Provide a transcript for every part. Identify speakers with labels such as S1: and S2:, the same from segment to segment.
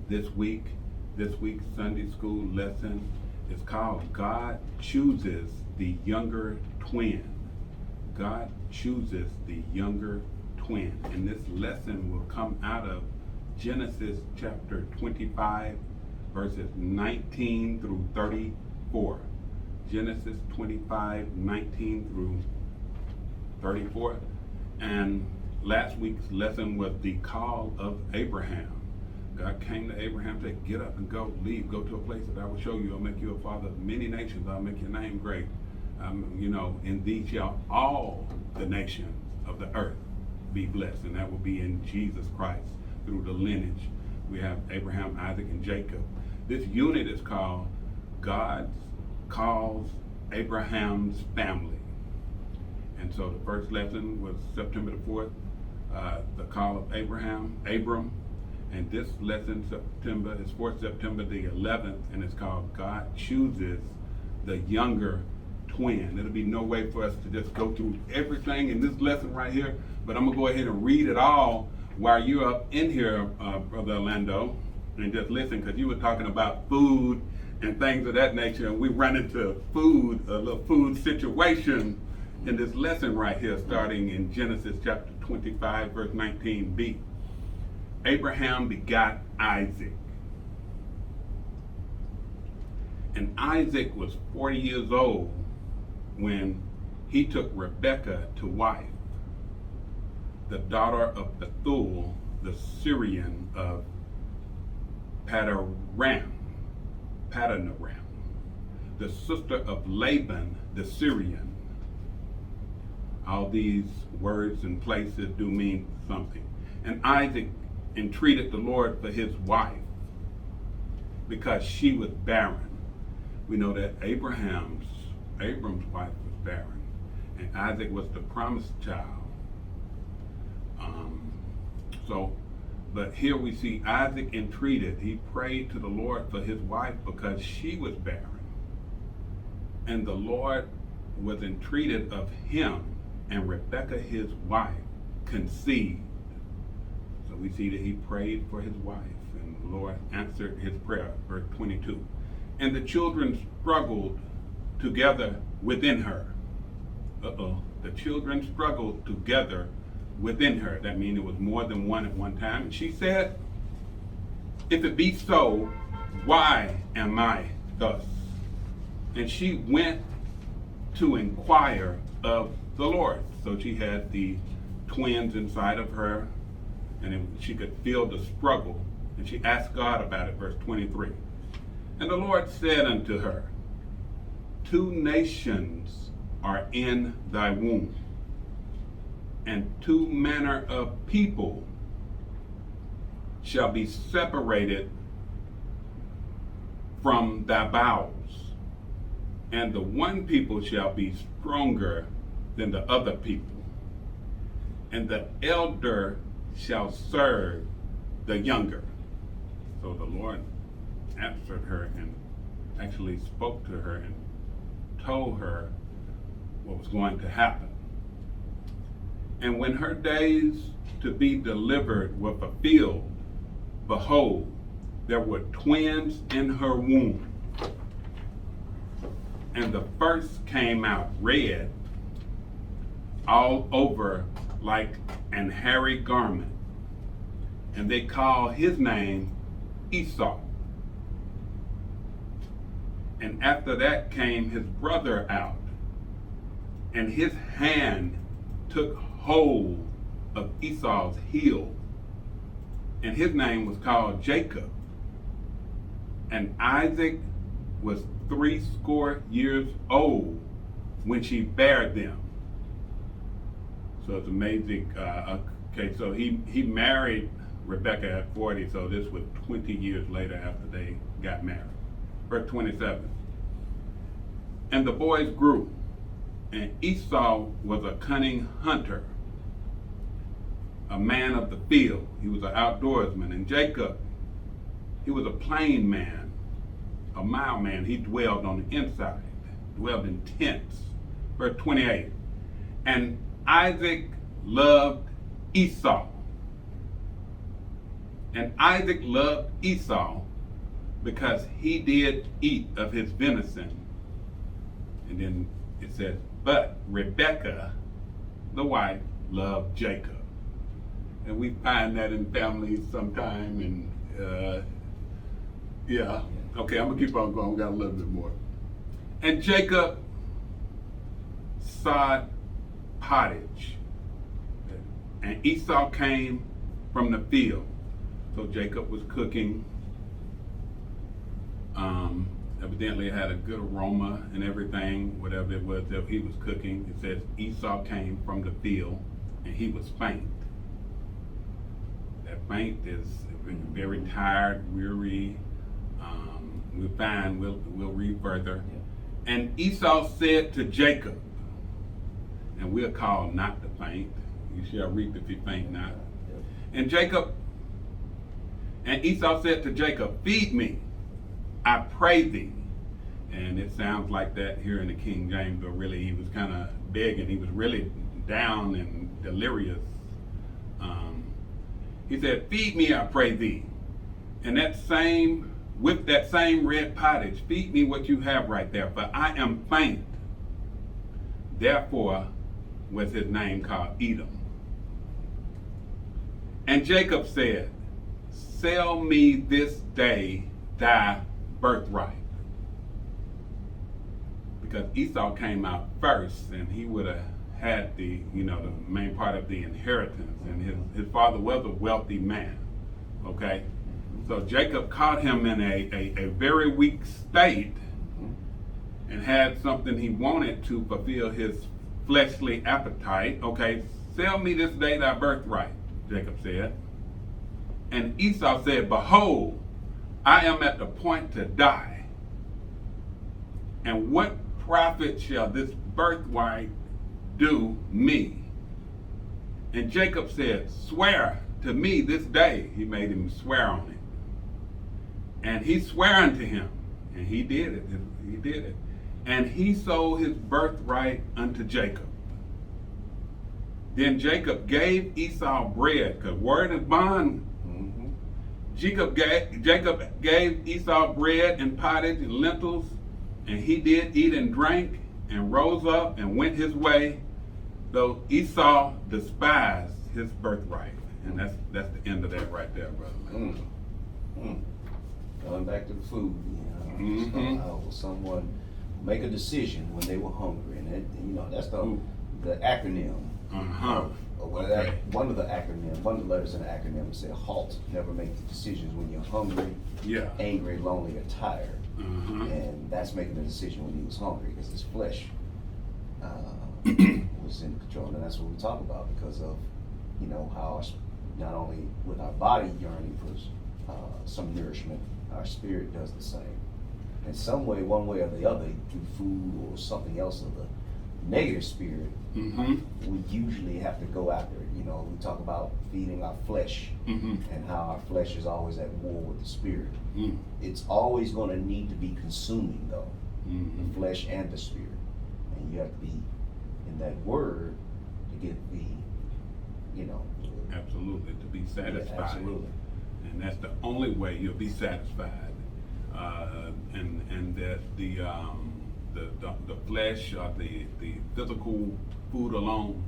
S1: This week's Sunday school lesson is called God Chooses the Younger Twin. God chooses the younger twin. And this lesson will come out of Genesis chapter 25, verses 19 through 34. Genesis 25, 19 through 34. And last week's lesson was the call of Abraham. God came to Abraham and said, get up and go, leave, go to a place that I will show you. I'll make you a father of many nations. I'll make your name great. In thee shall all the nations of the earth be blessed. And that will be in Jesus Christ through the lineage. We have Abraham, Isaac, and Jacob. This unit is called God Calls Abraham's Family. And so the first lesson was September the 4th, the call of Abram. And this lesson is for September the 11th, and it's called God Chooses the Younger Twin. There'll be no way for us to just go through everything in this lesson right here, but I'm going to go ahead and read it all while you're up in here, Brother Orlando, and just listen, because you were talking about food and things of that nature, and we run into food, a little food situation in this lesson right here, starting in Genesis chapter 25, verse 19b. Abraham begot Isaac. And Isaac was 40 years old when he took Rebekah to wife, the daughter of Bethuel, the Syrian of Padanaram, the sister of Laban, the Syrian. All these words and places do mean something. And Isaac entreated the Lord for his wife because she was barren. We know that Abram's wife was barren, and Isaac was the promised child. But here we see Isaac entreated. He prayed to the Lord for his wife because she was barren, and the Lord was entreated of him, and Rebekah, his wife, conceived. So we see that he prayed for his wife, and the Lord answered his prayer, verse 22. And the children struggled together within her. The children struggled together within her. That means it was more than one at one time. And she said, if it be so, why am I thus? And she went to inquire of the Lord. So she had the twins inside of her, and she could feel the struggle. And she asked God about it, verse 23. And the Lord said unto her, 2 nations are in thy womb, and 2 manner of people shall be separated from thy bowels, and the one people shall be stronger than the other people, and the elder shall serve the younger. So the Lord answered her and actually spoke to her and told her what was going to happen. And when her days to be delivered were fulfilled, behold, there were twins in her womb. And the first came out red all over like an hairy garment. And they called his name Esau. And after that came his brother out, and his hand took hold of Esau's heel, and his name was called Jacob. And Isaac was 80 years old when she bare them. So it's amazing. So he married Rebekah at 40, so this was 20 years later after they got married. Verse 27. And the boys grew, and Esau was a cunning hunter, a man of the field. He was an outdoorsman. And Jacob, he was a plain man, a mild man. He dwelled on the inside, dwelled in tents. Verse 28. And Isaac loved Esau. And Isaac loved Esau because he did eat of his venison. And then it says, but Rebekah, the wife, loved Jacob. And we find that in families sometime, and yeah. Okay, I'm gonna keep on going, we got a little bit more. And Jacob sowed pottage, and Esau came from the field. So Jacob was cooking. Evidently it had a good aroma and everything, whatever it was that he was cooking. It says Esau came from the field and he was faint. That faint is very tired, weary. We'll find, we'll read further. Yeah. And Esau said to Jacob, and we'll call not to faint. You shall reap if you faint not. And Esau said to Jacob, feed me, I pray thee. And it sounds like that here in the King James, but really he was kind of begging. He was really down and delirious. He said, feed me, I pray thee. And with that same red pottage, feed me what you have right there, for I am faint. Therefore was his name called Edom. And Jacob said, sell me this day thy birthright. Because Esau came out first, and he would have had the main part of the inheritance, and his father was a wealthy man. Okay, so Jacob caught him in a very weak state, and had something he wanted to fulfill his fleshly appetite. Okay, sell me this day thy birthright, Jacob said. And Esau said, behold, I am at the point to die, and what profit shall this birthright do me? And Jacob said, swear to me this day. He made him swear on it. And he sware unto him, and he did it. He did it. And he sold his birthright unto Jacob. Then Jacob gave Esau bread, because word is bond. Jacob gave Esau bread and pottage and lentils, and he did eat and drank, and rose up and went his way, though Esau despised his birthright. And that's the end of that right there, brother.
S2: Going back to the food, how someone make a decision when they were hungry, and that's the acronym.
S1: Okay.
S2: One of the letters in the acronym said HALT. Never make the decisions when you're hungry, angry, lonely, or tired. And that's making a decision when he was hungry, because his flesh was in control. And that's what we talk about, because of how not only with our body yearning for some nourishment, our spirit does the same. In some way, one way or the other, through food or something else of the negative spirit, we usually have to go after it. We talk about feeding our flesh, and how our flesh is always at war with the spirit. It's always going to need to be consuming, though, the flesh and the spirit. And you have to be in that word to get the,
S1: absolutely, to be satisfied.
S2: Yeah, absolutely.
S1: And that's the only way you'll be satisfied. And that the flesh or the physical food alone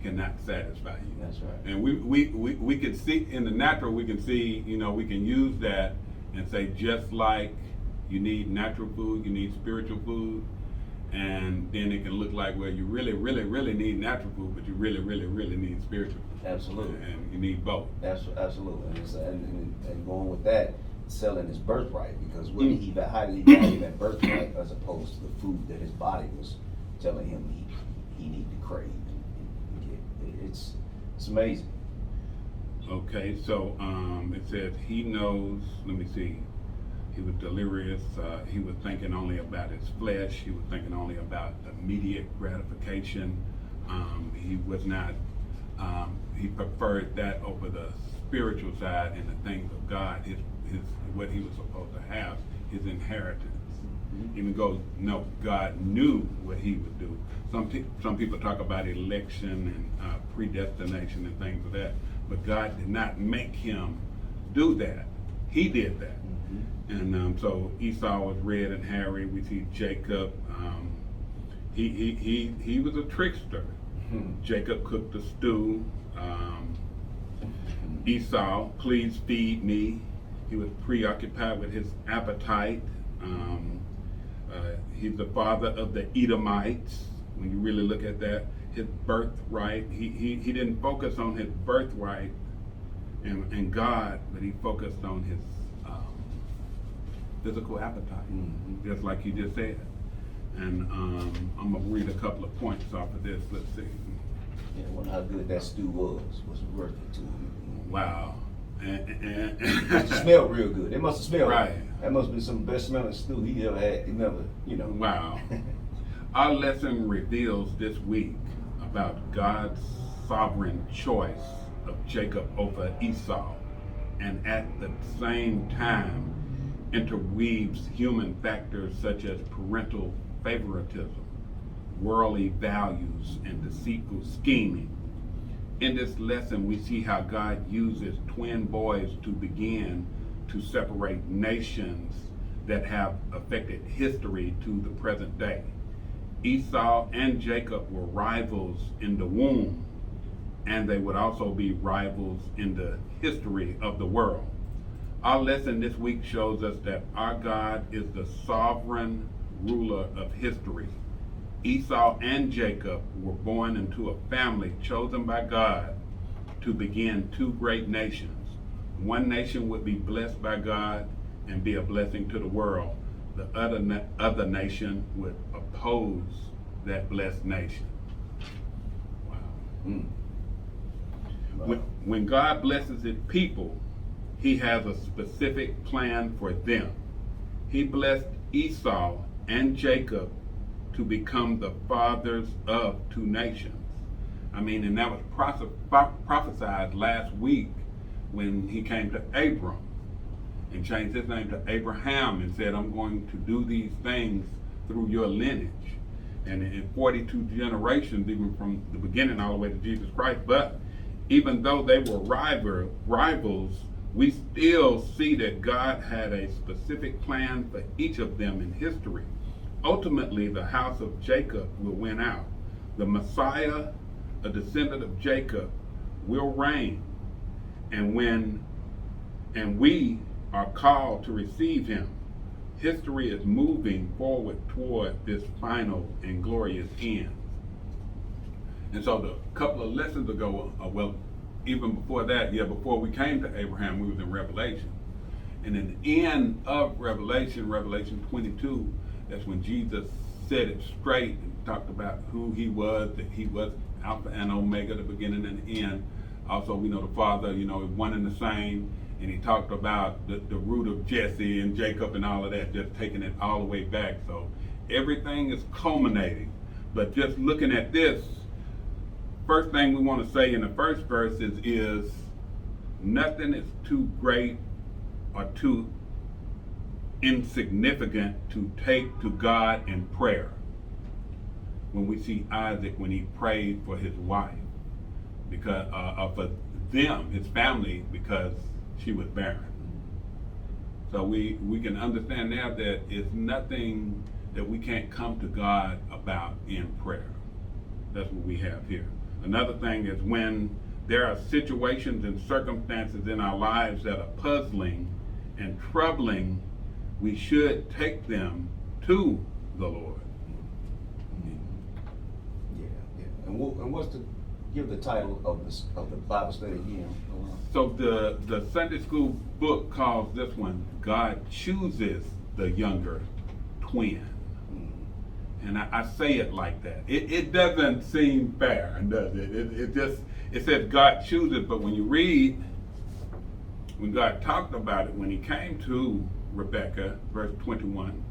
S1: cannot satisfy you.
S2: That's right.
S1: And we can see in the natural, we can see, we can use that and say, just like you need natural food, you need spiritual food. And then it can look like, well, you really, really, really need natural food, but you really, really, really need spiritual food.
S2: Absolutely.
S1: And you need both.
S2: Absolutely. And going with that, selling his birthright, because he highly valued that birthright as opposed to the food that his body was telling him he needed to crave. It's amazing.
S1: Okay, so it says he knows, let me see, he was delirious, he was thinking only about his flesh, he was thinking only about immediate gratification. He was not, he preferred that over the spiritual side and the things of God, his what he was supposed to have, his inheritance. Even goes, no, God knew what he would do. Some people talk about election and predestination and things of that, but God did not make him do that. He did that. And so Esau was red and hairy. We see Jacob. He was a trickster. Jacob cooked the stew. Esau, please feed me. He was preoccupied with his appetite. He's the father of the Edomites. When you really look at that, his birthright, he didn't focus on his birthright and God, but he focused on his physical appetite, just like you just said. And I'm gonna read a couple of points off of this. Let's see.
S2: Yeah, I wonder how good that stew was it worth it to him?
S1: Wow.
S2: It smelled real good. It must have smelled
S1: right.
S2: That must be some of the best smelling stew he ever had. He never,
S1: Wow. Our lesson reveals this week about God's sovereign choice of Jacob over Esau, and at the same time interweaves human factors such as parental favoritism, worldly values, and deceitful scheming. In this lesson, we see how God uses twin boys to begin to separate nations that have affected history to the present day. Esau and Jacob were rivals in the womb, and they would also be rivals in the history of the world. Our lesson this week shows us that our God is the sovereign ruler of history. Esau and Jacob were born into a family chosen by God to begin two great nations. One nation would be blessed by God and be a blessing to the world. The other nation would oppose that blessed nation. Wow. When God blesses his people, he has a specific plan for them. He blessed Esau and Jacob to become the fathers of two nations. And that was prophesied last week when he came to Abram and changed his name to Abraham and said, I'm going to do these things through your lineage. And in 42 generations, even from the beginning all the way to Jesus Christ. But even though they were rivals, we still see that God had a specific plan for each of them in history. Ultimately, the house of Jacob will win out. The Messiah, a descendant of Jacob, will reign. And we are called to receive him. History is moving forward toward this final and glorious end. And so the couple of lessons ago, even before that, before we came to Abraham, we was in Revelation. And in the end of Revelation 22, that's when Jesus said it straight and talked about who he was, that he was Alpha and Omega, the beginning and the end. Also, we know the Father, is one and the same. And he talked about the root of Jesse and Jacob and all of that, just taking it all the way back. So everything is culminating. But just looking at this, first thing we want to say in the first verse is nothing is too great or too insignificant to take to God in prayer. When we see Isaac, when he prayed for his wife, because for them, his family, because she was barren. So we can understand now that it's nothing that we can't come to God about in prayer. That's what we have here. Another thing is when there are situations and circumstances in our lives that are puzzling and troubling, we should take them to the Lord.
S2: Yeah. And what's give the title of the Bible study again?
S1: So the Sunday school book calls this one, God Chooses the Younger Twin. And I say it like that. It doesn't seem fair, does it? It says God chooses, but when you read, when God talked about it, when he came to Rebekah, verse 21,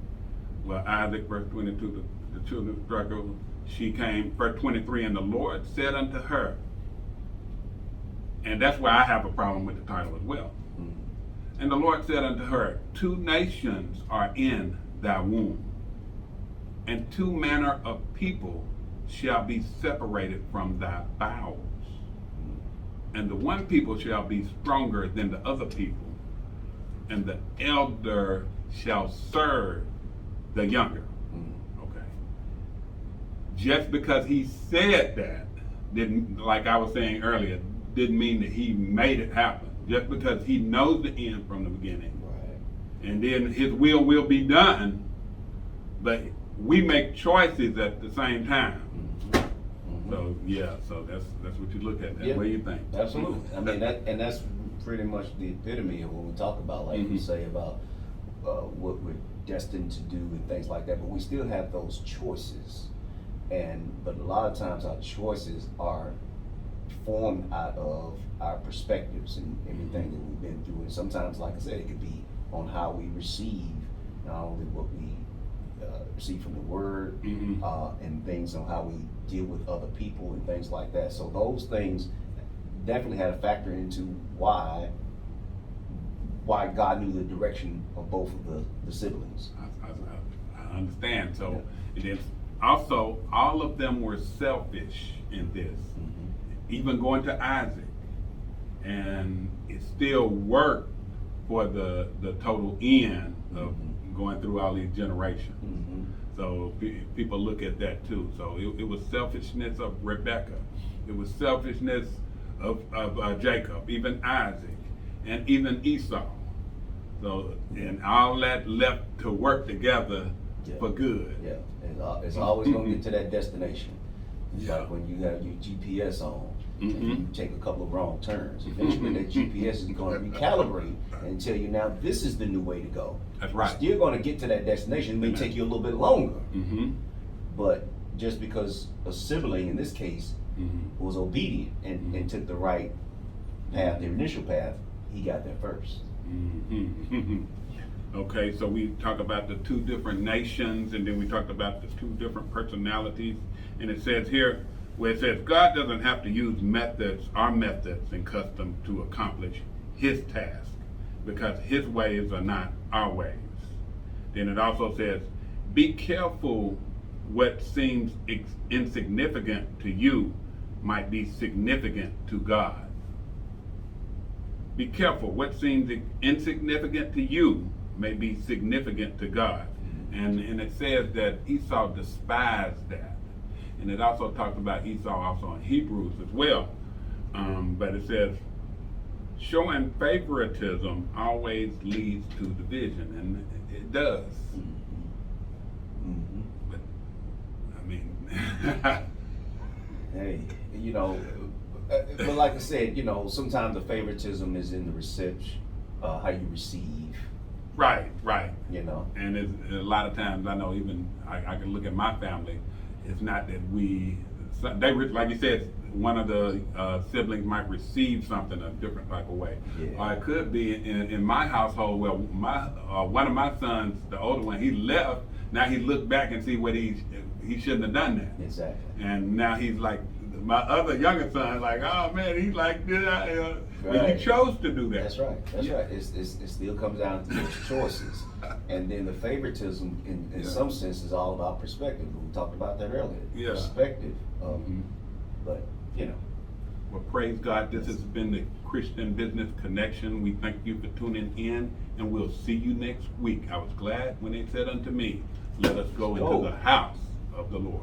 S1: Isaac, verse 22, the children of struggle, she came, verse 23, and the Lord said unto her, and that's why I have a problem with the title as well. And the Lord said unto her, 2 nations are in thy womb, and two manner of people shall be separated from thy bowels. And the one people shall be stronger than the other people, and the elder shall serve the younger. Okay. Just because he said that, didn't, like I was saying earlier, didn't mean that he made it happen. Just because he knows the end from the beginning.
S2: Right.
S1: And then his will be done, but we make choices at the same time. So yeah, so that's what you look at. That.
S2: Yeah.
S1: What do you think?
S2: Absolutely. I mean, that's pretty much the epitome of what we talk about, like we say about what we're destined to do and things like that. But we still have those choices, but a lot of times our choices are formed out of our perspectives and everything that we've been through. And sometimes, like I said, it could be on how we receive not only what we receive from the word and things on how we deal with other people and things like that. So those things definitely had a factor into why God knew the direction of both of the siblings.
S1: I understand. So it is also, all of them were selfish in this, even going to Isaac, and it still worked for the total end of going through all these generations. So people look at that too. So it was selfishness of Rebecca. It was selfishness of Jacob, even Isaac, and even Esau. So, and all that left to work together for good.
S2: Yeah, and it's always going to get to that destination. It's like when you have your GPS on, and you take a couple of wrong turns. Eventually that GPS is going to recalibrate and tell you, now this is the new way to go.
S1: That's right.
S2: You're still going to get to that destination. It may take you a little bit longer. But just because a sibling, in this case, was obedient and took the right path, the initial path, he got there first.
S1: Okay, so we talk about the two different nations, and then we talked about the two different personalities. And it says here, where it says God doesn't have to use our methods and customs to accomplish his task, because his ways are not our ways. Then it also says, be careful, what seems insignificant to you might be significant to God. Be careful, what seems insignificant to you may be significant to God. And it says that Esau despised that. And it also talks about Esau also in Hebrews as well. But it says, showing favoritism always leads to division, and it does. But, I mean,
S2: hey, but like I said, sometimes the favoritism is in the reception, how you receive.
S1: Right. And it's, a lot of times, I know even, I can look at my family, it's not that they like you said, one of the siblings might receive something a different type of way. Or it could be in my household where one of my sons, the older one, he left. Now he looked back and see what he shouldn't have done that.
S2: Exactly.
S1: And now he's like, my other younger son, like, oh man, he's like, but he chose to do that.
S2: That's right. Right. It still comes down to those choices. And then the favoritism, in some sense, is all about perspective. We talked about that earlier. Perspective. But,
S1: Well, praise God. This has been the Christian Business Connection. We thank you for tuning in, and we'll see you next week. I was glad when they said unto me, let us go into the house of the Lord.